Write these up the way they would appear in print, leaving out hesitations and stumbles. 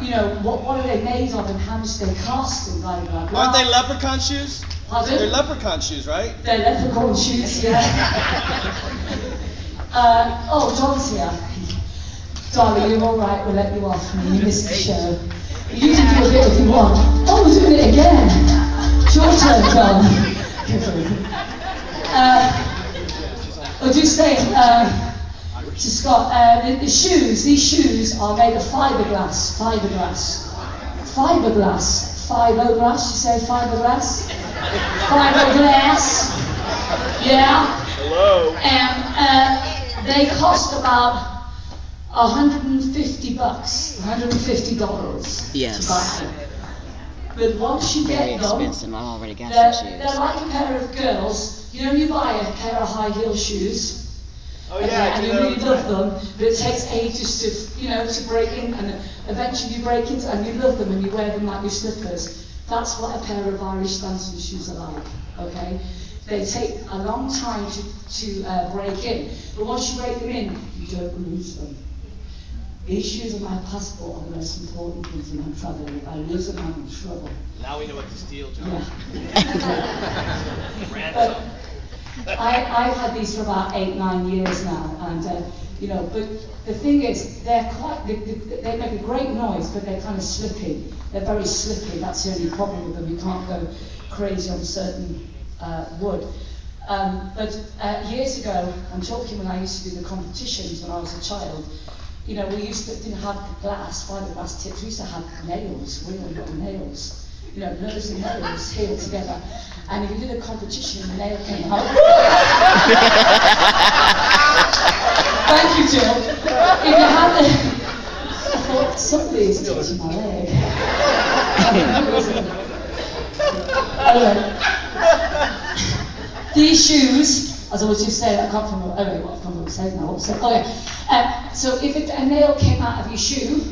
you know, what are they made of and how much they cost and blah, blah, blah. Aren't they leprechaun shoes? Pardon? They're leprechaun shoes, right? They're leprechaun shoes, yeah. Oh, John's here. Darling, you're all right, we'll let you off. I mean, you missed the show. You can do a bit if you want. Oh, we're doing it again. It's your turn, John. I'll just say to Scott, the shoes, these shoes are made of fiberglass, you say fiberglass? Fiberglass, yeah. Hello. And they cost about $150, $150 Yes. to buy. But once you Very get them, expensive. I've already got they're some shoes. like a pair of girls. You know, you buy a pair of high heel shoes. Oh yeah, and you really love them, but it takes ages to, you know, to break in, and eventually you break into, and you love them, and you wear them like your slippers. That's what a pair of Irish dancing shoes are like. Okay, they take a long time to break in, but once you break them in, you don't lose them. These shoes are my passport and the most important things when I'm traveling. If I lose them, I'm in trouble. Now we know what to steal, John. Yeah. I've had these for about 8-9 years now, and you know, but the thing is, they're quite, they make a great noise, but they're kind of slippy. They're very slippy. That's the only problem with them. You can't go crazy on certain wood. But years ago, I'm talking when I used to do the competitions when I was a child. You know, we didn't have fiberglass tips. We used to have nails, real nails. You know, nerves and nails healed together. And if you did a competition and the nail came out. Thank you, Jill. If you had the, I thought somebody's touching my leg. Anyway, these shoes, as I was just saying, I can't remember. Anyway, what I was saying now. Okay. So if a nail came out of your shoe,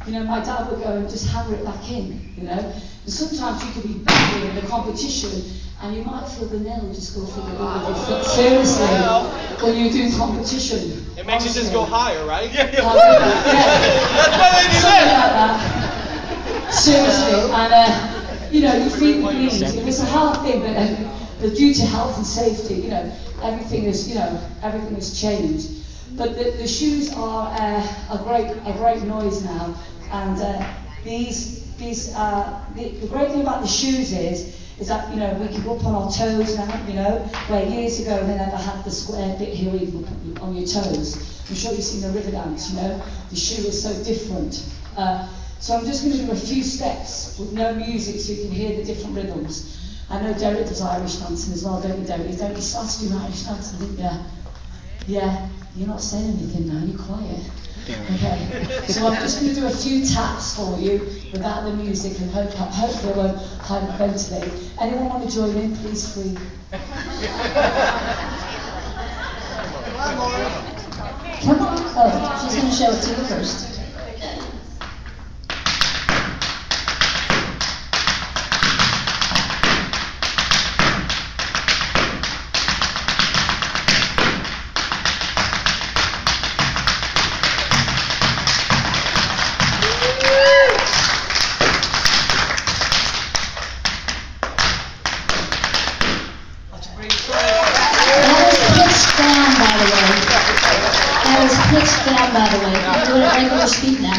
you know, my dad would go and just hammer it back in, you know. And sometimes you could be battling in the competition and you might feel the nail just go through the middle of your foot. Seriously, when you do competition. It makes you just go higher, right? Yeah. Yeah. That's why they do Something that. like that. Seriously, and you know, you feel the bleed. It was a hard thing, but due to health and safety, you know, everything has changed. But the shoes are a great noise now, and the great thing about the shoes is that, you know, we can go up on our toes now, you know, where years ago they never had the square bit here where you can put on your toes. I'm sure you've seen the river dance, you know, the shoe is so different. So I'm just going to do a few steps with no music so you can hear the different rhythms. I know Derek does Irish dancing as well, don't you, Derek? You started doing Irish dancing, didn't you? Yeah, you're not saying anything now, you're quiet. Okay, so I'm just going to do a few taps for you without the music, and hopefully I won't hyperventilate. Anyone want to join in, please free. Come on. Oh, she's going to show it to you first. Speak now.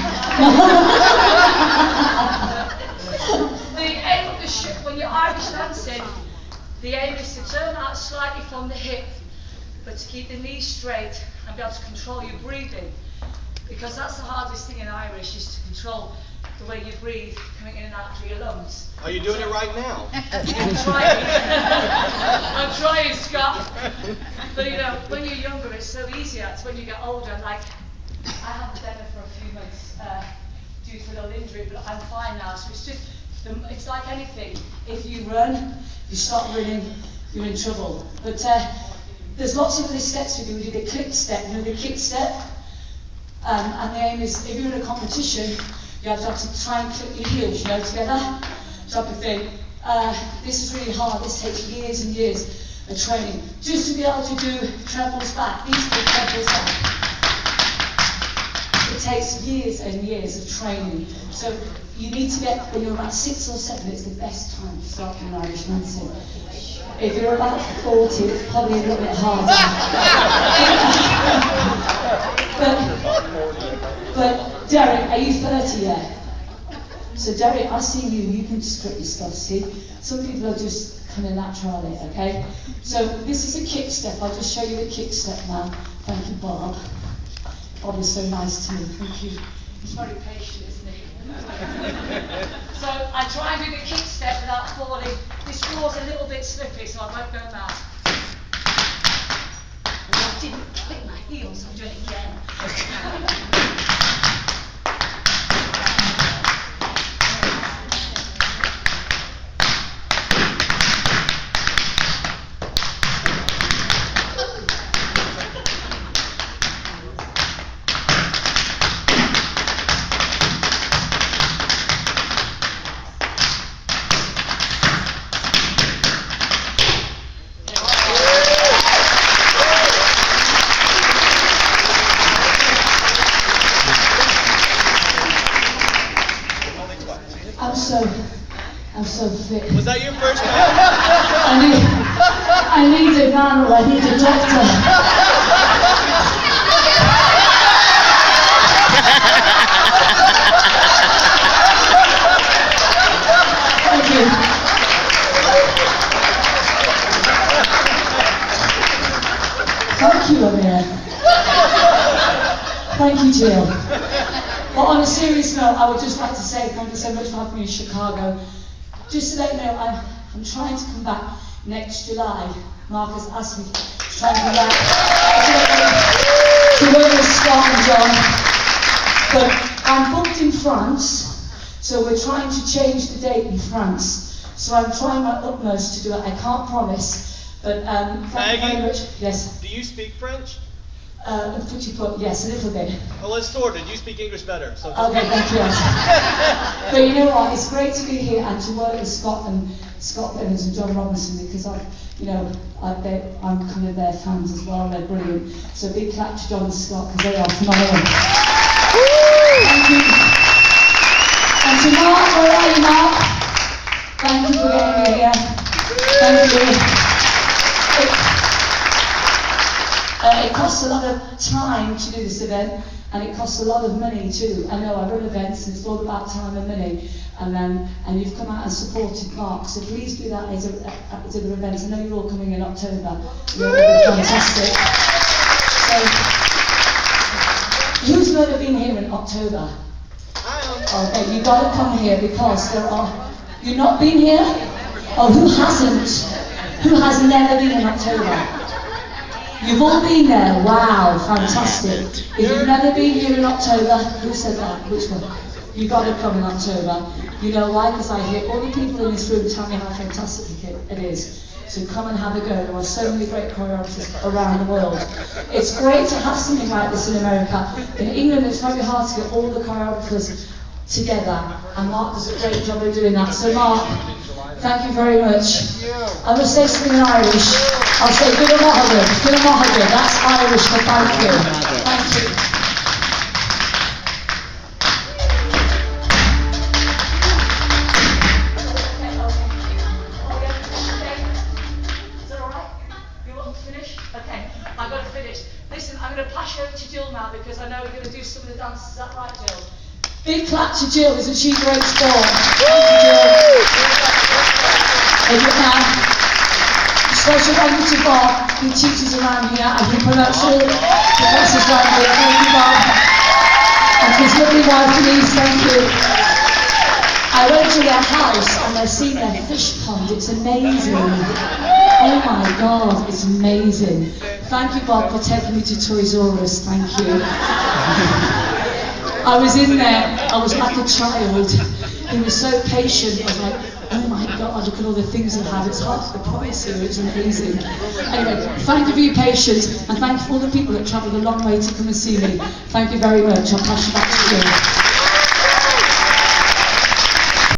The aim of the shoe, when you're Irish dancing, the aim is to turn out slightly from the hip, but to keep the knees straight and be able to control your breathing. Because that's the hardest thing in Irish, is to control the way you breathe coming in and out through your lungs. Are you doing it right now? I'm trying. I'm trying, Scott. But you know, when you're younger, it's so easier. It's when you get older, like, I haven't done it for a few months due to a little injury, but I'm fine now. So it's just, it's like anything. If you run, you stop running, you're in trouble. But there's lots of other steps we do. We do the click step, you know, the kick step. And the aim is, if you're in a competition, you have to try and click your heels, you know, together, type of thing. This is really hard. This takes years and years of training. Just to be able to do trebles back. These are trebles back. It takes years and years of training. So you need to get, when you're about 6 or 7, it's the best time to start doing Irish dancing. If you're about 40, it's probably a little bit harder. but Derek, are you 30 yet? So Derek, I see you, you can script your stuff, see? Some people are just coming naturally, okay? So this is a kick step, I'll just show you a kick step now. Thank you, Bob. Bob is so nice to me, thank you. He's very patient, isn't he? So I try and do the kick step without falling. This floor's a little bit slippy, so I won't go mad. I didn't click my heels, I'll do it again. I'm so fit. Was that your first time? I need a manual, I need a doctor. Thank you. Thank you, Amir. Thank you, Jill. But on a serious note, I would just like to say thank you so much for having me in Chicago. Just to let you know, I'm trying to come back next July. Mark has asked me to try and come back to work with Scott and John. But I'm booked in France, so we're trying to change the date in France. So I'm trying my utmost to do it. I can't promise, but thank you very much. Yes. Do you speak French? Yes, a little bit. Well, let's sort it. You speak English better. So okay, thank you. But you know what? It's great to be here and to work with Scott Evans and John Robinson because I'm kind of their fans as well. They're brilliant. So big clap to John and Scott because they are phenomenal. Thank you. And to Mark, where are you, Mark? Thank you for getting me here. Thank you. It costs a lot of time to do this event, and it costs a lot of money too. I know I run events, and it's all about time and money, and you've come out and supported Mark, so please do that as other events. I know you're all coming in October. You're fantastic. So, who's never been here in October? Okay, you've got to come here because you've not been here? Oh, who hasn't? Who has never been in October? You've all been there, wow, fantastic. If you've never been here in October, who said that? Which one? You've got to come in October. You know why? Because I hear all the people in this room tell me how fantastic it is. So come and have a go. There are so many great choreographers around the world. It's great to have something like this in America. In England, it's very hard to get all the choreographers together, and Mark does a great job of doing that. So Mark, thank you very much. I will say something in Irish. I'll say good Mahogany. That's Irish for thank you. Thank you. Is that all right? You want to finish? Okay, I've got to finish. Listen, I'm going to pass you over to Jill now because I know we're going to do some of the dances. Is that right, Jill? Big clap to Jill, isn't she great sport? Thank you, Jill. Special thank you to Bob, who teaches around here and who promotes all the classes around here. Thank you, Bob. And his lovely wife, Denise, thank you. I went to their house and I've seen their fish pond. It's amazing. Oh my God, it's amazing. Thank you, Bob, for taking me to Toys R Us. Thank you. I was in there, I was like a child. He was so patient. I was like, oh my God, look at all the things they have. It's half the price here, it's amazing. Anyway, thank you for your patience, and thank you for all the people that travelled a long way to come and see me. Thank you very much. I'll pass you back to you.